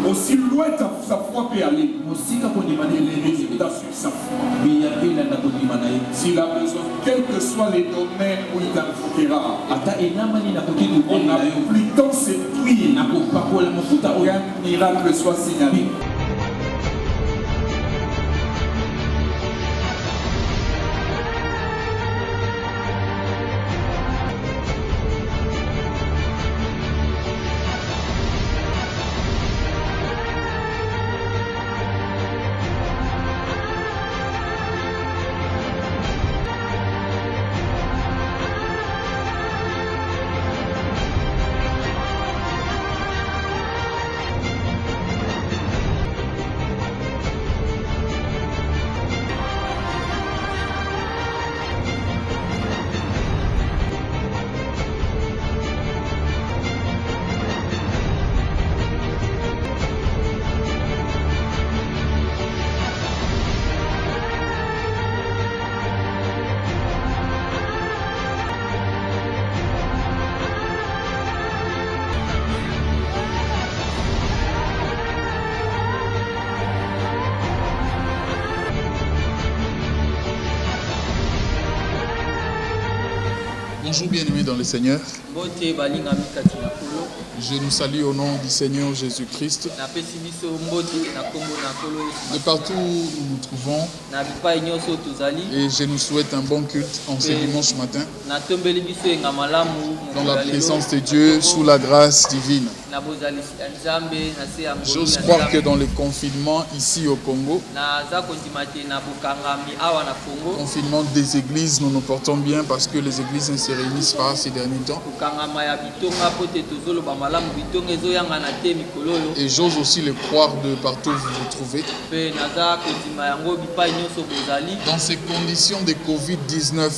Aussi loin sa foi peut aller, il doit suivre sa foi. S'il a besoin, quel que soit les domaines où il t'invoquera, on a plus de temps, c'est prier. Qu'un miracle soit signalé. Bonjour bien-aimés dans le Seigneur. Je nous salue au nom du Seigneur Jésus-Christ. De partout où nous nous trouvons, et je nous souhaite un bon culte en ce dimanche matin, dans la présence de Dieu, sous la grâce divine. J'ose croire que dans le confinement ici au Congo, confinement des églises, nous nous portons bien parce que les églises ne se réunissent pas ces derniers temps. Et j'ose aussi le croire de partout où vous vous trouvez. Dans ces conditions de Covid-19,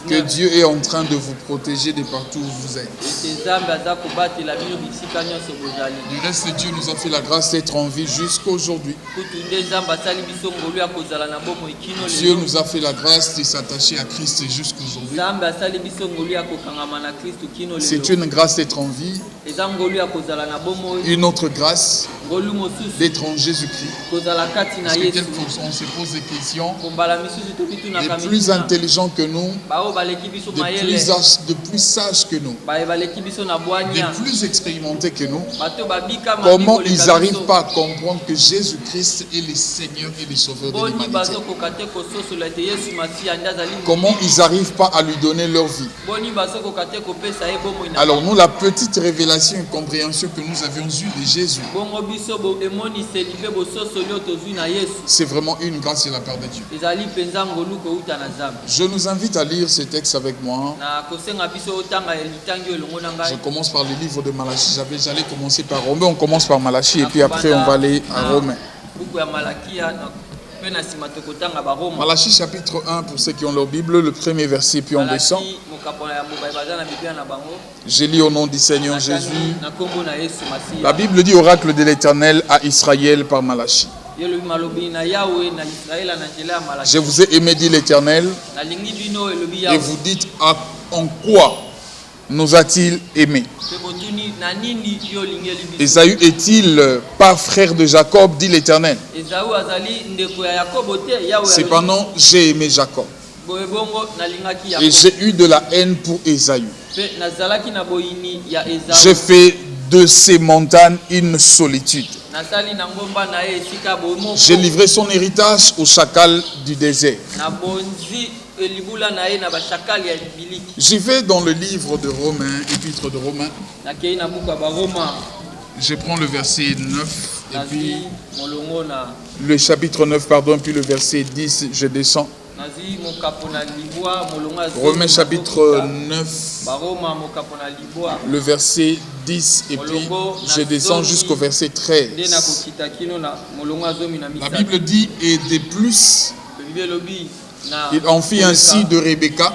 que Dieu est en train de vous protéger de partout où vous êtes. Du reste, Dieu nous a fait la grâce d'être en vie jusqu'à aujourd'hui. Dieu nous a fait la grâce de s'attacher à Christ jusqu'à aujourd'hui. C'est une grâce d'être en vie. Une autre grâce d'être en Jésus-Christ. Parce que quelquefois on se pose des questions. Les plus intelligents que nous, de plus sages que nous, des plus expérimentés que nous, comment ils n'arrivent pas à comprendre que Jésus-Christ est le Seigneur et le Sauveur de l'humanité? Comment ils n'arrivent pas à lui donner leur vie? Alors nous, la petite révélation et compréhension que nous avions eue de Jésus, c'est vraiment une grâce de la part de Dieu. Je nous invite à lire ce texte avec moi. Je commence par le livre de Malachie. J'allais commencer par Romain. On commence par Malachie et puis après on va aller à Romain. Malachie chapitre 1 pour ceux qui ont leur Bible, le premier verset, puis on descend. Je lis au nom du Seigneur Jésus. La Bible dit oracle de l'Éternel à Israël par Malachie. Je vous ai aimé, dit l'Éternel, et vous dites en quoi nous a-t-il aimé? Ésaü est-il pas frère de Jacob, dit l'Éternel? Cependant, j'ai aimé Jacob. Et j'ai eu de la haine pour Ésaü. J'ai fait de ces montagnes une solitude. J'ai livré son héritage au chacal du désert. J'y vais dans le livre de Romains, épître de Romains. Je prends le verset 9 et puis le chapitre 9, pardon, puis le verset 10, je descends. Romains chapitre 9, le verset 10 et puis je descends jusqu'au verset 13. La Bible dit, et de plus, il en fit ainsi de Rebecca,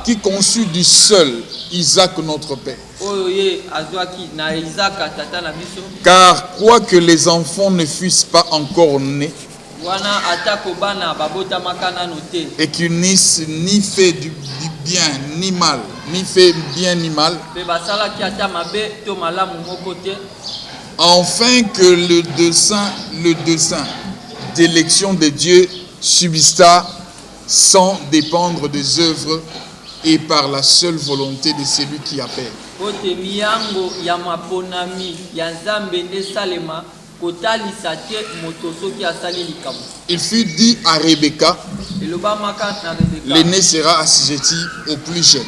qui conçut du seul Isaac notre père. Car quoique les enfants ne fussent pas encore nés, et qu'ils n'eussent ni fait bien ni mal, ni fait bien ni mal, afin que le dessein d'élection de Dieu subsista sans dépendre des œuvres et par la seule volonté de celui qui appelle. Il fut dit à Rebecca, l'aîné sera assujetti au plus jeune.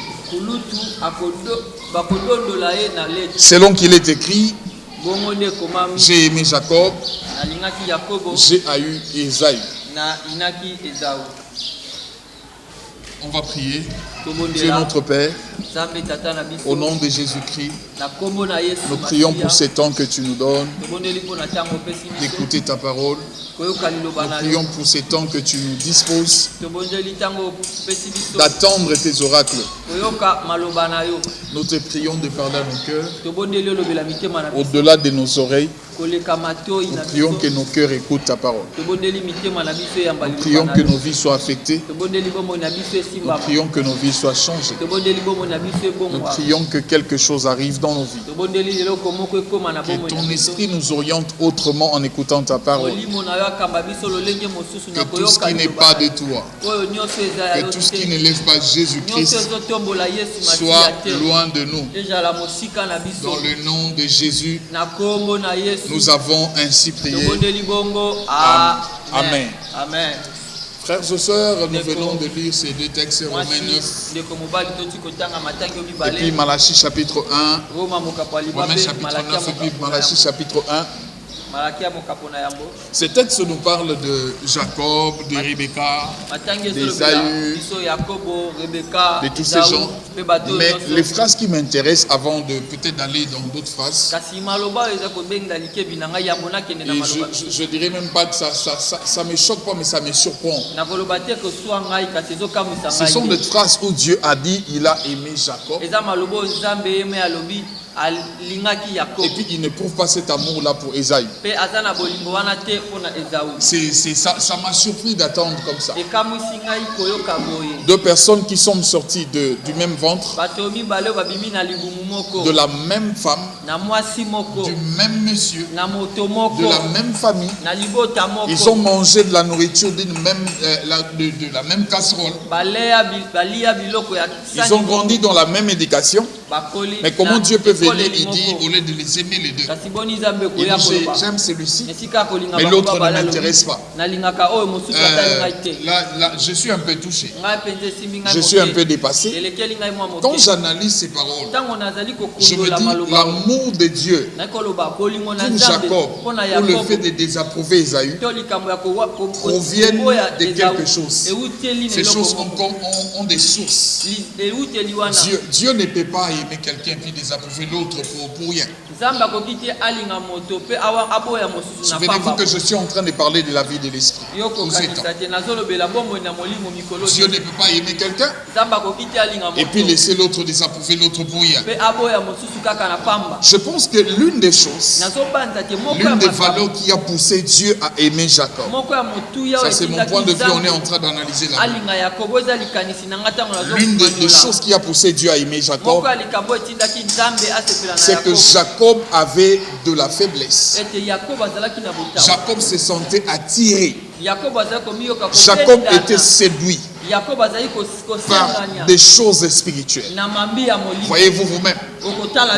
Selon qu'il est écrit, j'ai aimé Jacob, j'ai haï Ésaü. On va prier. Dieu notre Père, au nom de Jésus-Christ, nous prions pour ces temps que tu nous donnes, d'écouter ta parole. Nous prions pour ces temps que tu nous disposes, d'attendre tes oracles. Nous te prions de parler à nos cœurs, au-delà de nos oreilles. Nous prions que nos cœurs écoutent ta parole. Nous prions que nos vies soient affectées. Nous prions que nos vies soient changées. Nous prions que quelque chose arrive dans nos vies. Que ton esprit nous oriente autrement en écoutant ta parole. Que tout ce qui n'est pas de toi, que tout ce qui n'élève pas Jésus-Christ soit loin de nous. Dans le nom de Jésus, nous avons ainsi prié. Amen. Amen. Frères et sœurs, nous venons de lire ces deux textes, Romains 9 et puis Malachie chapitre 1. Romains chapitre 9 et puis Malachie chapitre 1. Ces textes nous parlent de Jacob, de Rebecca, d'Ésaü, de tous ces gens. Mais les phrases qui m'intéressent avant de peut-être d'aller dans d'autres phrases, je dirais même pas que ça me choque pas, mais ça me surprend. Ce sont des phrases où Dieu a dit il a aimé Jacob. Et puis il ne prouve pas cet amour-là pour Ésaü. Ça m'a surpris d'attendre comme ça. Deux personnes qui sont sorties du même ventre, de la même femme, du même monsieur, de la même famille. Ils ont mangé de la nourriture de la même casserole. Ils ont grandi dans la même éducation. Mais comment Dieu peut venir, il dit, au lieu de les aimer les deux, il dit j'aime celui-ci, mais l'autre ne m'intéresse pas. Là, je suis un peu touché. Je suis un peu dépassé. Quand j'analyse ces paroles, je me dis l'amour de Dieu pour Jacob, pour le fait de désapprouver Ésaü, proviennent de quelque chose. Ces choses ont des sources. Dieu ne peut pas aimer quelqu'un puis désapprouver l'autre pour rien. Souvenez-vous que je suis en train de parler de la vie de l'esprit. Dieu ne peut pas aimer quelqu'un et puis laisser l'autre désapprouver l'autre pour rien. Je pense que l'une des choses, l'une des valeurs qui a poussé Dieu à aimer Jacob, ça c'est mon point de vue, on est en train d'analyser la vie. L'une des choses qui a poussé Dieu à aimer Jacob, c'est que Jacob avait de la faiblesse. Jacob se sentait attiré. Jacob était séduit par des choses spirituelles. Voyez-vous vous-même,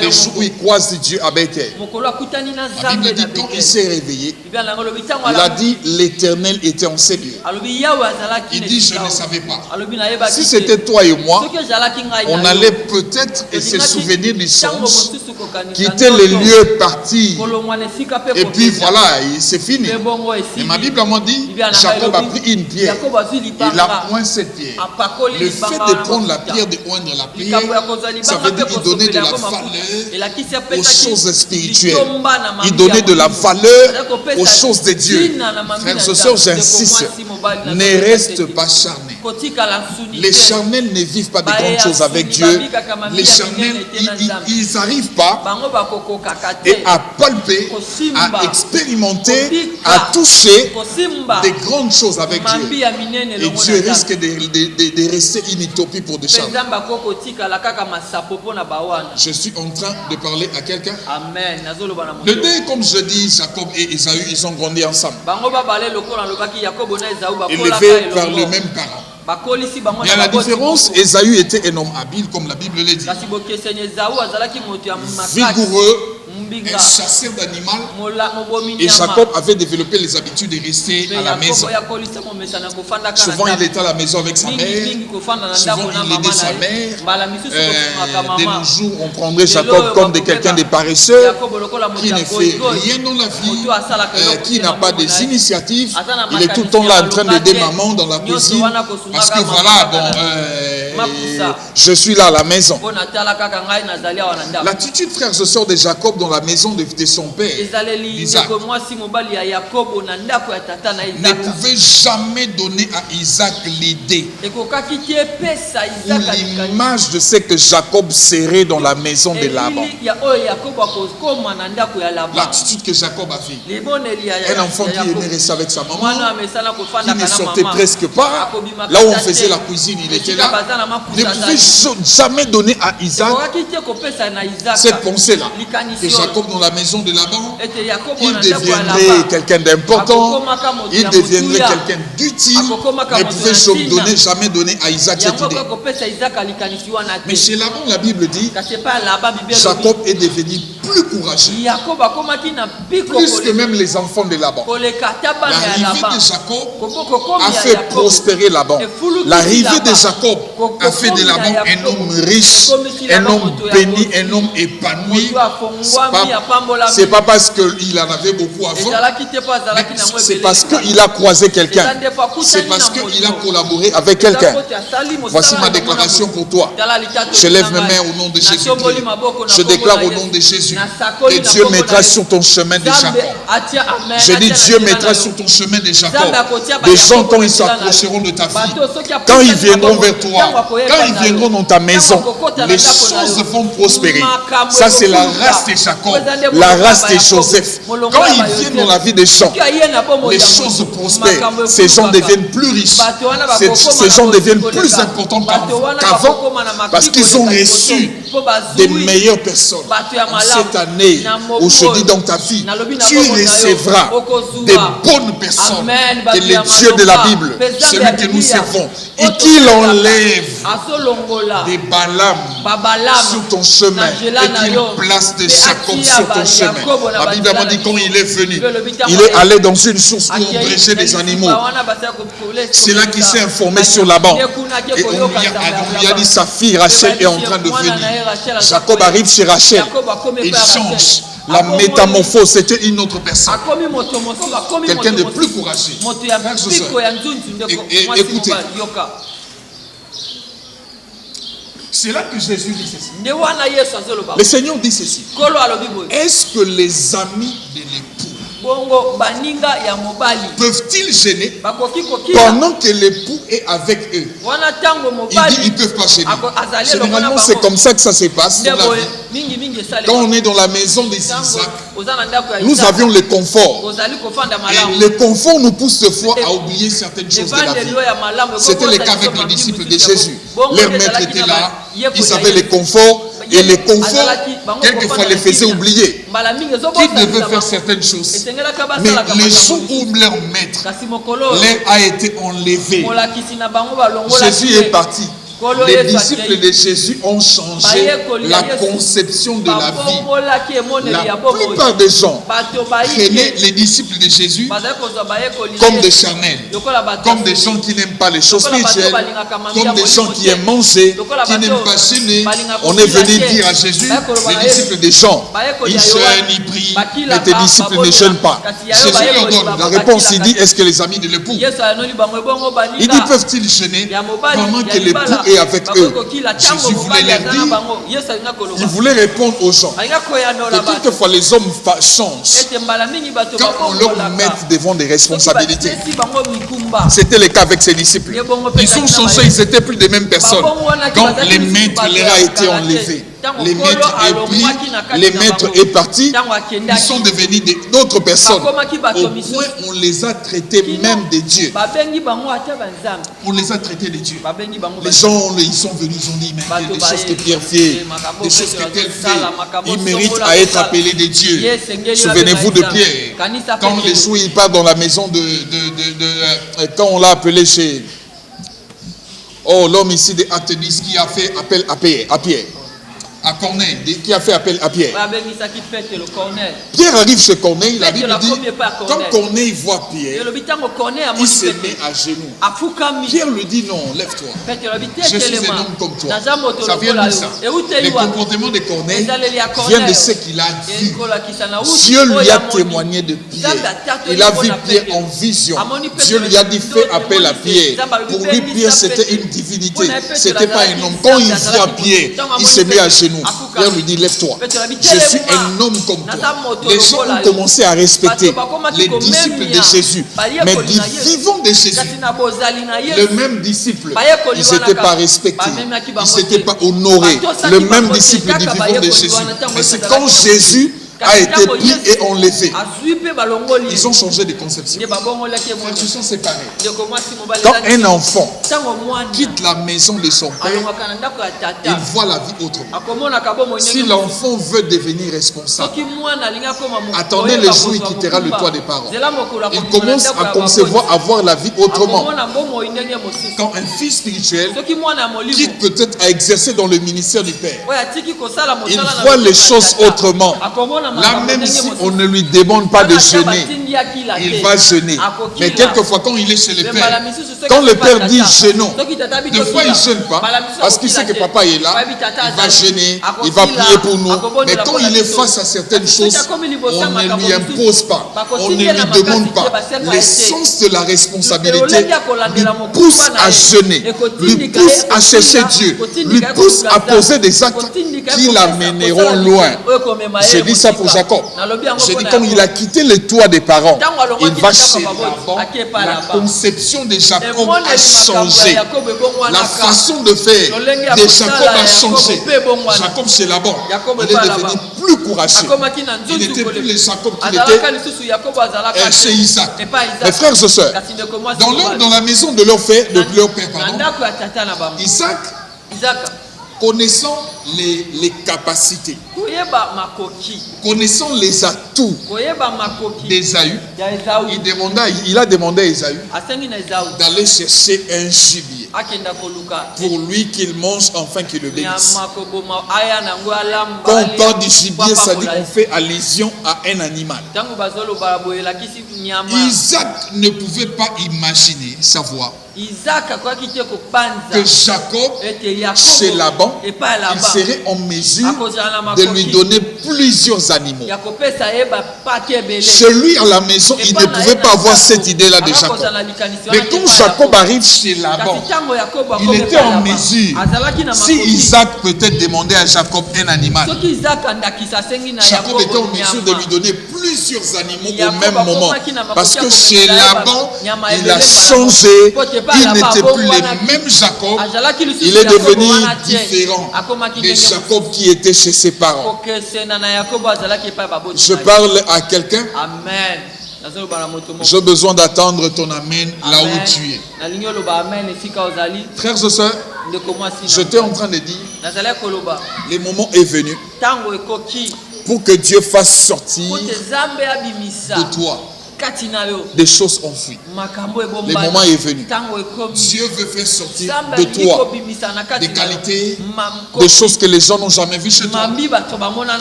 les jours où il croise Dieu à Bethel, la Bible dit quand il s'est réveillé, il a dit l'Éternel était en ces lieux. Il dit je ne savais pas. Si c'était toi et moi, on allait peut-être se souvenir du songe, quitter les lieux, partir, et puis voilà, c'est fini. Et ma Bible m'a dit Jacob a pris une pierre, il a oint cette pierre. Le fait de prendre la pierre, de oindre la pierre, ça veut dire qu'il donnait de la valeur aux choses spirituelles. Il donnait de la valeur aux choses de Dieu. Frères et sœurs, j'insiste, ne reste pas charnés. Les charnels ne vivent pas de grandes choses avec Dieu. Les charnels, ils n'arrivent pas à palper, à expérimenter, à toucher des grandes choses avec Dieu. Et Dieu risque de rester une utopie pour des charnels. Je suis en train de parler à quelqu'un. Les deux, comme je dis, Jacob et Ésaü, ils ont grandi ensemble. Élevés par le même parent. Il y a la différence, Ésaü était un homme habile, comme la Bible le dit. Vigoureux, un chasseur d'animaux. Et Jacob avait développé les habitudes de rester à la maison. Souvent, il était à la maison avec sa mère. Souvent, il aidait sa mère. De nos jours, on prendrait Jacob comme quelqu'un de paresseux, qui ne fait rien dans la vie, qui n'a pas des initiatives. Il est tout le temps là en train d'aider maman dans la cuisine. Parce que voilà, je suis là à la maison. L'attitude, frères et sœurs, de Jacob dans la maison de son père, Isaac, ne pouvait jamais donner à Isaac l'idée ou l'image de ce que Jacob serait dans la maison de Laban. L'attitude que Jacob avait. Un enfant qui aimait rester avec sa maman, qui ne sortait presque pas. Là où on faisait la cuisine, il était là. Ne pouvait jamais donner à Isaac cette pensée-là. Que Jacob dans la maison de Laban, il deviendrait quelqu'un d'important, il deviendrait quelqu'un d'utile, ne pouvait jamais donner à Isaac cette idée. Mais chez Laban, la Bible dit, Jacob est devenu plus courageux, plus que même les enfants de Laban. L'arrivée de Jacob a fait prospérer Laban. L'arrivée de Jacob a fait de Laban un homme riche, un homme béni, un homme épanoui. C'est pas parce qu'il en avait beaucoup avant, c'est parce qu'il a croisé quelqu'un. C'est parce qu'il a collaboré avec quelqu'un. Voici ma déclaration pour toi. Je lève mes mains au nom de Jésus. Je déclare au nom de Jésus que Dieu mettra sur ton chemin de Jacob. Je dis Dieu mettra sur ton chemin de Jacob des gens quand ils s'approcheront de ta vie, quand ils viendront vers toi, quand ils viendront dans ta maison, les choses vont prospérer. Ça c'est la race de Jacob, la race de Joseph. Quand ils viennent dans la vie des gens, les choses prospèrent. Ces gens deviennent plus riches. Ces gens deviennent plus importants qu'avant parce qu'ils ont reçu des meilleures personnes. En cette année, où je dis dans ta vie, tu recevras des bonnes personnes. Et le Dieu de la Bible, celui que nous servons, et qu'il enlève des Balaam sur ton chemin et qu'il place des Jacob sur ton chemin. La Bible m'a dit quand il est venu, il est allé dans une source où on prêchait des animaux. C'est là qu'il s'est informé sur Laban. Et on lui a dit sa fille Rachel est en train de venir. Jacob arrive chez Rachel. Il change. La métamorphose, c'était une autre personne. Quelqu'un de plus courageux. Et écoutez. C'est là que Jésus dit ceci. Le Seigneur dit ceci. Est-ce que les amis de l'époux peuvent-ils gêner pendant que l'époux est avec eux? Il dit ils ne peuvent pas gêner. Généralement c'est comme ça que ça se passe dans la vie. Quand on est dans la maison des Isaac, nous avions le confort. Et le confort nous pousse des fois à oublier certaines choses de la vie. C'était le cas avec les disciples de Jésus. Leur maître était là, ils avaient le confort. Et les conforts, quelquefois, les faisaient oublier qu'ils devaient faire certaines choses. Mais les jours où leur maître leur a été enlevé, Jésus est parti. Les disciples de Jésus ont changé la conception de la vie. La plupart des gens prenaient les disciples de Jésus comme des charnels, comme des gens qui n'aiment pas les choses spirituelles, comme des gens qui aiment manger, qui n'aiment pas gêner. On est venu dire à Jésus, les disciples des gens, ils jeûnent, ils prient, mais tes disciples ne jeûnent pas. Jésus leur donne la réponse, il dit, est-ce que les amis de l'époux, il dit, peuvent-ils jeûner pendant que l'époux et avec eux. Jésus voulait leur dire, il voulait répondre aux gens que quelquefois les hommes changent quand on leur met devant des responsabilités. C'était le cas avec ses disciples. Ils ont changé, ils n'étaient plus les mêmes personnes. Quand les maîtres leur a été enlevés, les maîtres est pris, les maîtres est parti, ils sont devenus d'autres personnes. Au point on les a traités même de Dieu. On les a traités de Dieu. Les gens, ils sont venus, ils ont dit, mais des choses que Pierre fait, des choses que tel fait, il mérite à être appelé de Dieu. Souvenez-vous de Pierre. Quand les jours il part dans la maison quand on l'a appelé chez l'homme ici de Actes 10 qui a fait appel à Pierre. À Corneille, qui a fait appel à Pierre. Pierre arrive chez Corneille, la Bible dit, quand Corneille voit Pierre, il se met à genoux. Pierre lui dit, non, lève-toi. Je suis un homme comme toi. Ça vient de ça. Le comportement de Corneille vient de ce qu'il a vu. Dieu lui a témoigné de Pierre. Il a vu Pierre en vision. Dieu lui a dit, fais appel à Pierre. Pour lui, Pierre, c'était une divinité. Ce n'était pas un homme. Quand il voit Pierre, il se met à genoux. Pierre lui dit, lève-toi. Je suis un homme comme toi. Les gens ont commencé à respecter les disciples de Jésus. Mais du vivant de Jésus, le même disciple, ils ne s'étaient pas respectés. Ils ne s'étaient pas honorés. Le même disciple du vivant de Jésus. Mais c'est quand Jésus a été pris et enlevé, ils ont changé de conception. Ils sont séparés. Quand un enfant quitte la maison de son père, il voit la vie autrement. Si l'enfant veut devenir responsable, attendez le jour où il quittera le toit des parents. Il commence à concevoir, à voir la vie autrement. Quand un fils spirituel quitte peut-être à exercer dans le ministère du Père, il voit les choses autrement. Là, même si on ne lui demande pas de jeûner, il va jeûner. Mais quelquefois, quand il est chez le Père, quand le Père dit jeûnons, des fois il ne jeûne pas parce qu'il sait que papa est là, il va jeûner, il va prier pour nous. Mais quand il est face à certaines choses, on ne lui impose pas, on ne lui demande pas. L'essence de la responsabilité lui pousse à jeûner, lui pousse à chercher Dieu, lui pousse à poser des actes qui l'amèneront loin. Je dis ça pour Jacob. Je dis comme il a quitté le toit des parents, il va chez Laban. La conception de Jacob a changé. La façon de faire de Jacob a changé. Jacob chez Laban, il est devenu plus courageux. Il n'était plus le Jacob qu'il était chez Isaac. Mes frères et sœurs, dans la maison de leur père, Isaac, connaissant les capacités, connaissant les atouts d'Ésaü, il a demandé à Ésaü d'aller chercher un gibier pour lui qu'il mange afin qu'il le bénisse. Quand on parle du gibier, ça dit qu'on fait allusion à un animal. Isaac ne pouvait pas imaginer, savoir que Jacob, chez Laban, il serait en mesure de lui donner plusieurs animaux. Chez lui à la maison, il ne pouvait pas avoir cette idée-là de Jacob. Mais quand Jacob arrive chez Laban, il était en mesure. Si Isaac peut-être demandait à Jacob un animal, Jacob était en mesure de lui donner plusieurs animaux au même moment. Parce que chez Laban, il a changé. Il n'était plus le même Jacob. Il est devenu différent de Jacob qui était chez ses parents. Je parle à quelqu'un. J'ai besoin d'attendre ton amen là où tu es. Frères et sœurs, j'étais en train de dire, le moment est venu pour que Dieu fasse sortir de toi des choses enfouies. Le moment est venu. Dieu veut faire sortir de toi des qualités, des choses que les gens n'ont jamais vues chez toi.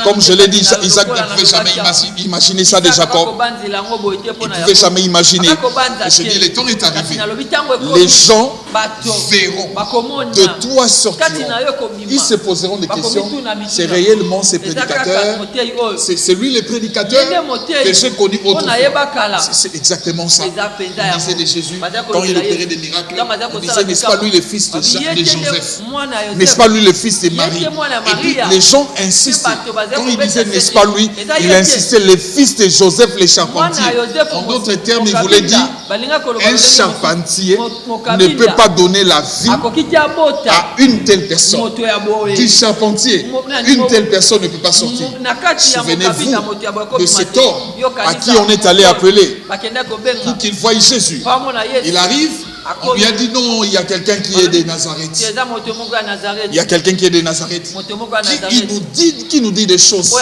Comme je l'ai dit, Isaac ne pouvait jamais imaginer ça de Jacob. Il ne pouvait jamais imaginer. Je dis, le temps est arrivé. Les gens verront de toi sortiront. Ils se poseront des questions. C'est réellement ces prédicateurs. C'est lui le prédicateur que j'ai connu autrefois. C'est exactement ça. On disait de Jésus, quand il opérait des miracles, on disait, n'est-ce pas lui le fils de Joseph? N'est-ce pas lui le fils de Marie? Et puis les gens insistaient. Quand il disait, n'est-ce pas lui, il insistait, le fils de Joseph, les charpentiers. En d'autres termes, il voulait dire, un charpentier ne peut pas donner la vie à une telle personne. Du charpentier, une telle personne ne peut pas sortir. Souvenez-vous de cet homme à qui on est allé appeler pour qu'il voie Jésus. Il arrive. On lui a dit non, il y a quelqu'un qui est de Nazareth. Il y a quelqu'un qui est de Nazareth. Qui nous dit des choses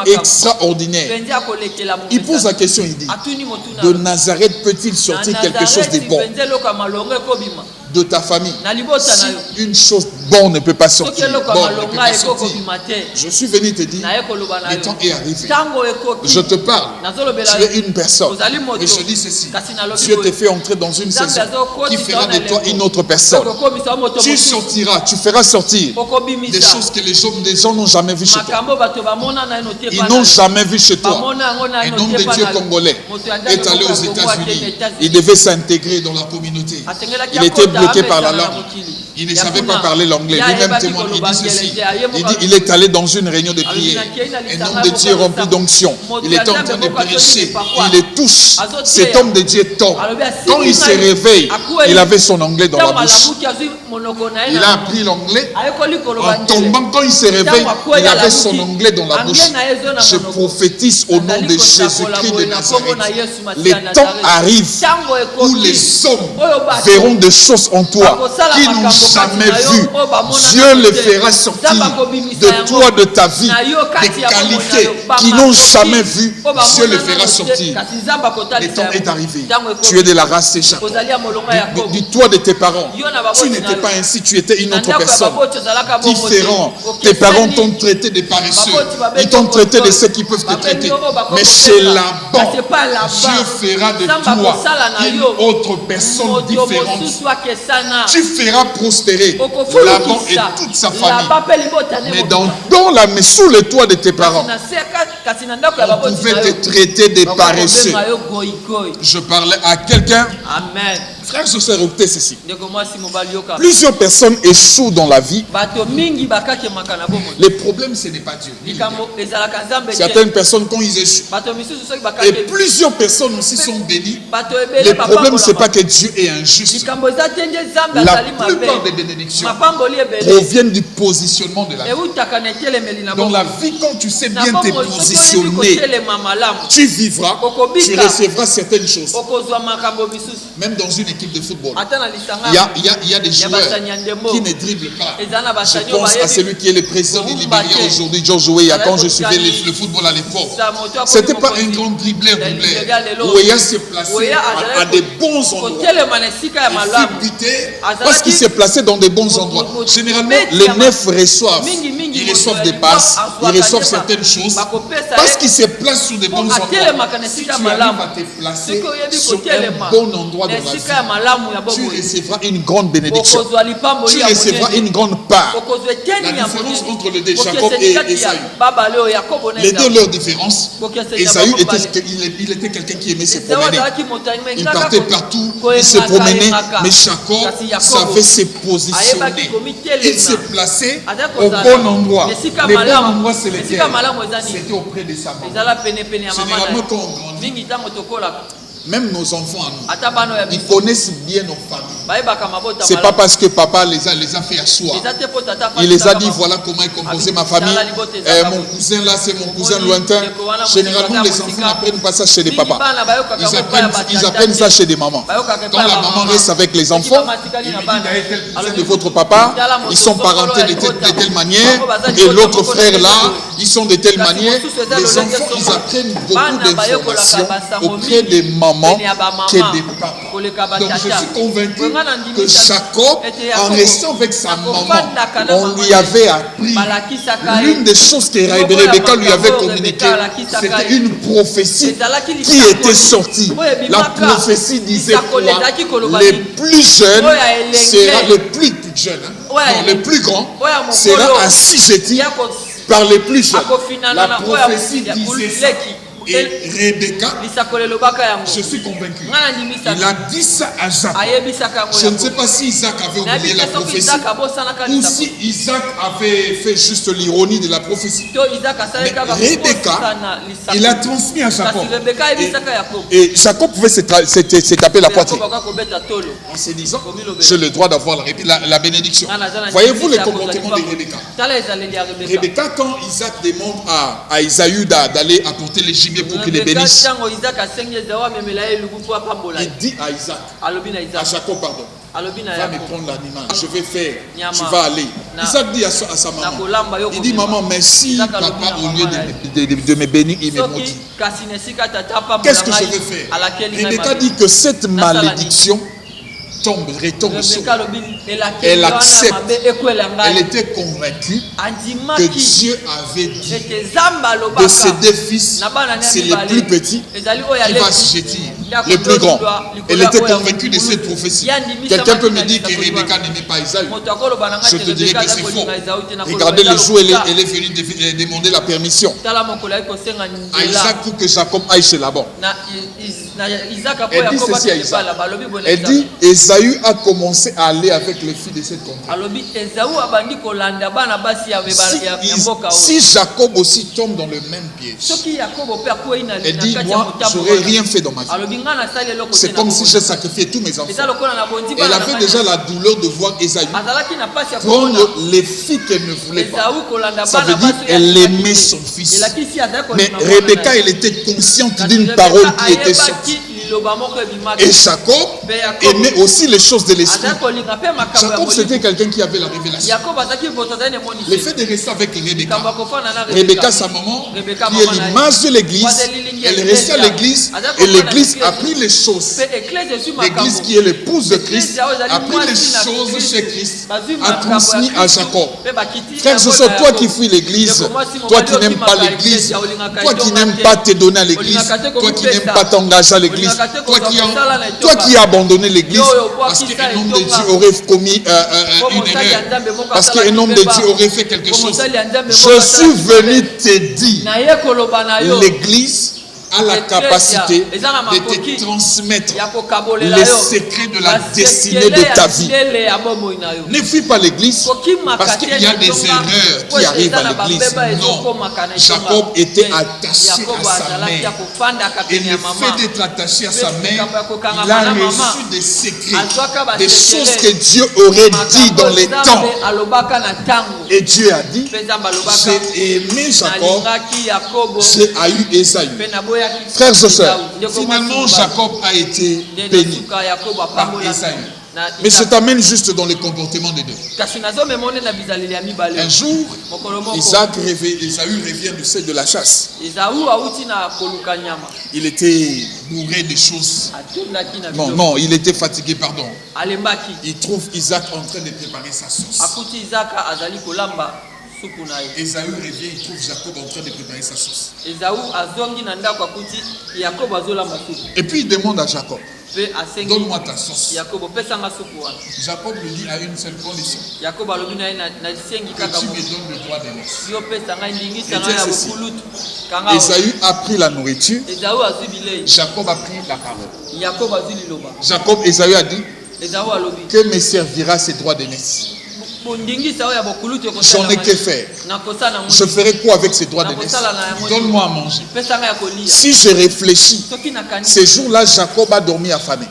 extraordinaires. Il pose la question, il dit, de Nazareth peut-il sortir quelque chose de bon? De ta famille. Si une chose bonne ne peut pas sortir, je suis venu te dire, le temps est arrivé. Je te parle. Tu es une personne. Et je dis ceci. Dieu te fait entrer dans une saison qui fera de toi une autre personne. Tu sortiras, tu feras sortir des choses que les gens n'ont jamais vues chez toi. Ils n'ont jamais vu chez toi. Un homme de Dieu congolais est allé aux États-Unis. Il devait s'intégrer dans la communauté. Il était bloqué par la langue. Il ne savait pas parler l'anglais. Lui-même témoigne. Il dit ceci. Il dit, il est allé dans une réunion de prière. Un homme de Dieu rempli d'onction. Il était en train de prêcher. Il les touche. Cet homme de Dieu tombe. Quand il se réveille, il avait son anglais dans la bouche. Il a appris l'anglais. En tombant, quand il se réveille, il avait son anglais dans la bouche. Je prophétise au nom de Jésus-Christ de Nazareth. Les temps arrivent où les hommes verront des choses en toi qui n'ont jamais vu. Dieu le fera sortir de toi, de ta vie, des qualités qui n'ont jamais vu. Dieu le fera sortir. Le temps est arrivé. Tu es de la race de Jacob. Du toi de tes parents. Tu n'étais pas ainsi, tu étais une autre personne. Différent. Tes parents t'ont traité de paresseux. Ils t'ont traité de ceux qui peuvent te traiter. Mais chez Laban, Dieu fera de toi une autre personne différente. Tu feras prospérer Laban et toute sa famille. Mais sous le toit de tes parents, on pouvait te traiter de paresseux. Je parlais à quelqu'un. Amen. Frère, je sais écouter ceci. Plusieurs personnes échouent dans la vie. Le problème, ce n'est pas Dieu. Certaines personnes, quand ils échouent, et plusieurs personnes aussi sont bénies. Le problème, ce n'est pas que Dieu est injuste. La plupart des bénédictions proviennent du positionnement de la vie. Dans la vie, quand tu sais bien te positionner, tu vivras, tu recevras certaines choses. Même dans une équipe de football, il y a des joueurs qui ne dribblent pas. Je pense à celui qui est le président du Libéria aujourd'hui, George Weah. Quand je suivais le football à l'époque, ce n'était pas un grand dribbleur. Weah s'est placé à des bons endroits. Il fut buté parce qu'il s'est placé dans des bons endroits. Généralement, les neufs reçoivent. Ils reçoivent des passes, ils reçoivent certaines choses parce qu'ils se placent sur des bons endroits. Si tu arrives à te placer sur un bon endroit de la vie, tu recevras une grande bénédiction. Tu recevras une grande part. La différence entre les deux, Jacob et Esaü. Les deux, leur différence, Esaü était quelqu'un qui aimait se promener. Il partait partout, il se promenait, mais Jacob savait se positionner. Il se plaçait au bon endroit. Le bon endroit, c'est lequel? C'était auprès de sa maman. Généralement, quand on grandit, même nos enfants à nous, ils connaissent bien nos familles. C'est pas parce que papa les a fait asseoir. Il les a dit voilà comment est composée ma famille. Mon cousin là, c'est mon cousin lointain. Généralement, les enfants n'apprennent pas ça chez les papas. Ils apprennent ça chez des mamans. Quand la maman reste avec les enfants, il dit d'ailleurs de votre papa, ils sont parentés de telle manière. Et l'autre frère là, ils sont de telle manière. Les enfants, ils apprennent beaucoup d'informations auprès des mamans que des papas. Donc je suis convaincu que Jacob, en restant avec sa maman, on lui avait appris l'une des choses que Rebecca lui avait communiquées, c'était une prophétie qui était sortie. La prophétie disait quoi? Les plus jeunes sera le plus jeune, non, le plus grand sera assujetti par les plus jeunes. La prophétie disait ça. Et Rebecca, je suis convaincu, il a dit ça à Jacques. Je ne sais pas si Isaac avait oublié la prophétie ou si Isaac avait fait juste l'ironie de la prophétie. Mais Rebecca, il a transmis à Jacob. Et Jacob pouvait se taper la poitrine en se disant, j'ai le droit d'avoir la bénédiction. Voyez-vous le comportement de Rebecca. Rebecca, quand Isaac demande à Isaïe d'aller apporter les gibiers pour qu'il les bénisse, il dit à Isaac, à Jacob, pardon, va me prendre l'animal, je vais faire, tu vas aller. Isaac dit à sa maman, il dit, maman, merci papa, au lieu de me bénir, il me maudit. Qu'est-ce que je vais faire? Rebecca dit que cette malédiction retombe sur elle. Elle accepte. Elle était convaincue que Dieu avait dit de ses deux fils, c'est les plus petits qui va jeter le plus grand. Elle était convaincue de cette prophétie. Quelqu'un peut me dire que Rebecca n'aimait pas Isaïe. Je te dirais que c'est faux. Regardez le jour, elle est venue demander la permission à Isaac pour que Jacob aille chez Laban. Elle dit ceci à Isaac. Elle dit, Esaü a commencé à aller avec les filles de cette contrée. Si Jacob aussi tombe dans le même piège, elle dit, moi, je n'aurais rien fait dans ma vie. C'est comme si j'ai sacrifié tous mes enfants. Elle avait déjà la douleur de voir Esaü prendre les filles qu'elle ne voulait pas. Ça veut dire qu'elle aimait son fils. Mais Rebecca, elle était consciente d'une parole qui était sortie. Et Jacob aimait aussi les choses de l'esprit. Jacob, c'était quelqu'un qui avait la révélation. Le fait de rester avec Rebecca, sa maman, qui est l'image de l'église, elle restait à l'église et l'église a pris les choses. L'église qui est l'épouse de Christ a pris les choses chez Christ, a transmis à Jacob. Frère, ce soit toi qui fuis l'église, toi qui n'aimes pas l'église, toi qui n'aimes pas te donner à l'église, toi qui n'aimes pas t'engager à l'église, toi qui as abandonné l'église parce qu'un homme de Dieu aurait commis une erreur, parce qu'un homme de Dieu aurait fait quelque chose. Je suis venu te dire, l'église a la capacité de te transmettre les secrets de la destinée de ta vie. Ne fuis pas l'église parce qu'il y a des erreurs qui arrivent à l'église. Non, Jacob était attaché à sa mère. Et le fait d'être attaché à sa mère, il a reçu des secrets, des choses que Dieu aurait dit dans les temps. Et Dieu a dit, j'ai aimé Jacob, j'ai haï Esaü. Frères et sœurs, finalement Jacob a été béni par Esaü. Mais je t'amène juste dans le comportement des deux. Un jour, Esaü revient de la chasse. Il était bourré de choses. Non, il était fatigué, pardon. Il trouve Isaac en train de préparer sa sauce. Esaü revient, il trouve Jacob en train de préparer sa sauce. Et puis il demande à Jacob, donne-moi ta sauce. Jacob lui dit à une seule condition, que tu me donnes le droit d'aînesse. Esaü a pris la nourriture, Jacob a pris la parole. Jacob, Esaü a dit, que me servira ces droits d'aînesse? J'en ai que faire. Je ferai quoi avec ces droits d'aînesse? Donne-moi à manger. Si je réfléchis, ces jours-là, Jacob a dormi affamé.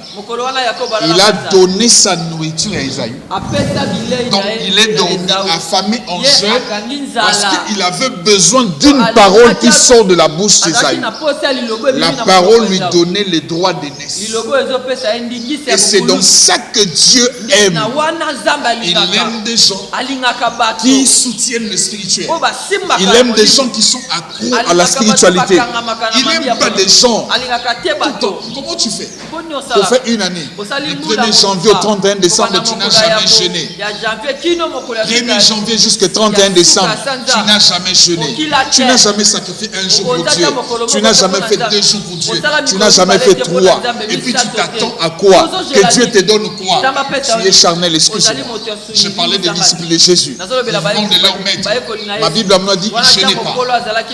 Il a donné sa nourriture à Esaü. Donc il est dormi affamé en jeûne parce qu'il avait besoin d'une parole qui sort de la bouche d'Esaü. La parole lui donnait les droits d'aînesse. Et c'est dans ça que Dieu aime. Il aime des gens qui soutiennent le spirituel. Il aime des gens qui sont accros à la spiritualité. Il n'aime pas des gens. Comment tu fais pour faire une année? Le 1er janvier au 31 décembre, tu n'as jamais jeûné. 1er janvier jusqu'au 31 décembre, tu n'as jamais jeûné. Tu n'as jamais sacrifié un jour pour Dieu. Tu n'as jamais fait 2 jours pour Dieu. Tu n'as jamais fait 3. Et puis tu t'attends à quoi? Que Dieu te donne quoi? Tu es charnel, excuse-moi. Je parlais des disciples de Jésus. Ils vont de leur maître. Ma Bible m'a dit, ils ne jeûnaient pas.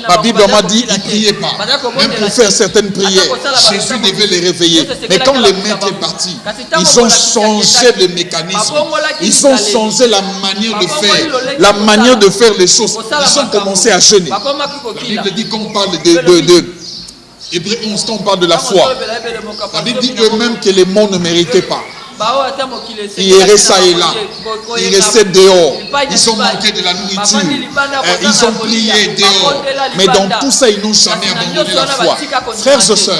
Ma Bible m'a dit, ils ne priaient pas. Même pour faire certaines prières, Jésus devait les réveiller. Mais quand le maître est parti, ils ont changé le mécanisme. Ils ont changé la manière de faire. La manière de faire les choses. Ils ont commencé à jeûner. La Bible dit qu'on parle de Hébreux 11, quand on parle de la foi. La Bible dit eux-mêmes que les morts ne méritaient pas. Ils erraient ça et là. Ils restaient dehors. Ils ont manqué de la nourriture. Ils ont prié dehors. Mais dans tout ça, ils n'ont jamais abandonné la foi. Frères et sœurs,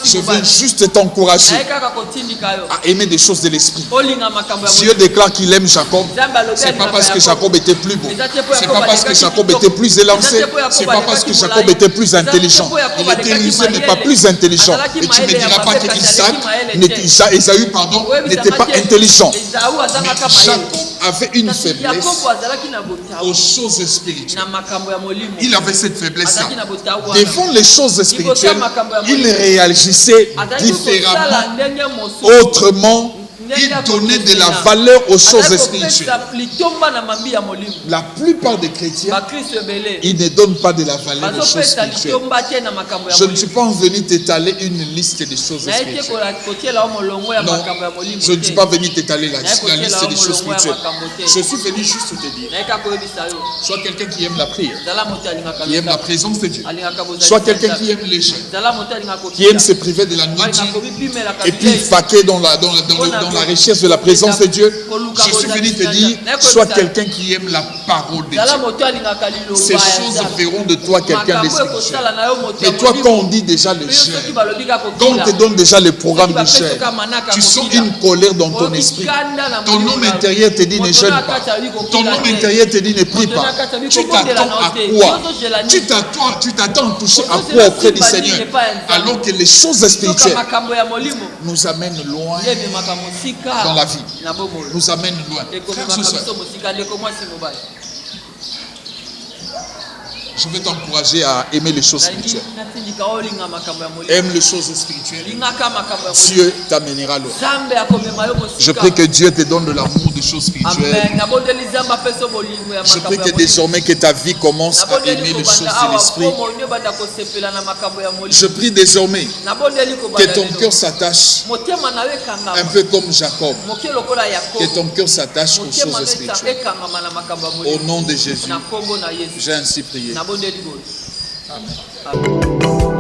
je veux juste t'encourager à aimer des choses de l'esprit. Dieu déclare qu'il aime Jacob. Ce n'est pas parce que Jacob était plus beau. Ce n'est pas parce que Jacob était plus élancé. Ce n'est pas parce que Jacob était plus intelligent. Il était rusé mais pas plus intelligent. Et tu ne me diras pas que Ésaü, pardon, n'était pas intelligent. Mais Jacob avait une faiblesse aux choses spirituelles. Il avait cette faiblesse-là. Devant les choses spirituelles, il réagissait différemment, autrement. Il donnait de la valeur aux choses spirituelles. La plupart des chrétiens, ils ne donnent pas de la valeur aux choses spirituelles. Je ne suis pas venu t'étaler une liste des choses spirituelles. Non, je ne suis pas venu t'étaler la liste des choses spirituelles. Je suis venu juste te dire. Sois quelqu'un qui aime la prière, qui aime la présence de Dieu. Sois quelqu'un qui aime les gens, qui aime se priver de la nourriture et puis vaquer dans la recherche de la présence de Dieu. Je suis venu te dire, sois quelqu'un qui aime la parole de Dieu. Ces choses feront de toi quelqu'un de spirituel. Mais toi, quand on dit déjà le jeûne, quand on te donne déjà le programme du jeûne, tu sens une colère dans ton esprit. Ton homme intérieur te dit ne jeûne pas. Ton homme intérieur te dit ne prie pas. Tu t'attends à quoi? Tu t'attends à toucher à quoi auprès du Seigneur? Alors que les choses spirituelles nous amènent loin dans la vie, nous amènent loin. Frères et sœurs, je veux t'encourager à aimer les choses spirituelles. Aime les choses spirituelles. Dieu t'amènera loin. Je prie que Dieu te donne de l'amour des choses spirituelles. Je prie que désormais que ta vie commence à aimer les choses de l'esprit. Je prie désormais que ton cœur s'attache un peu comme Jacob. Que ton cœur s'attache aux choses spirituelles. Au nom de Jésus, j'ai ainsi prié. Amen.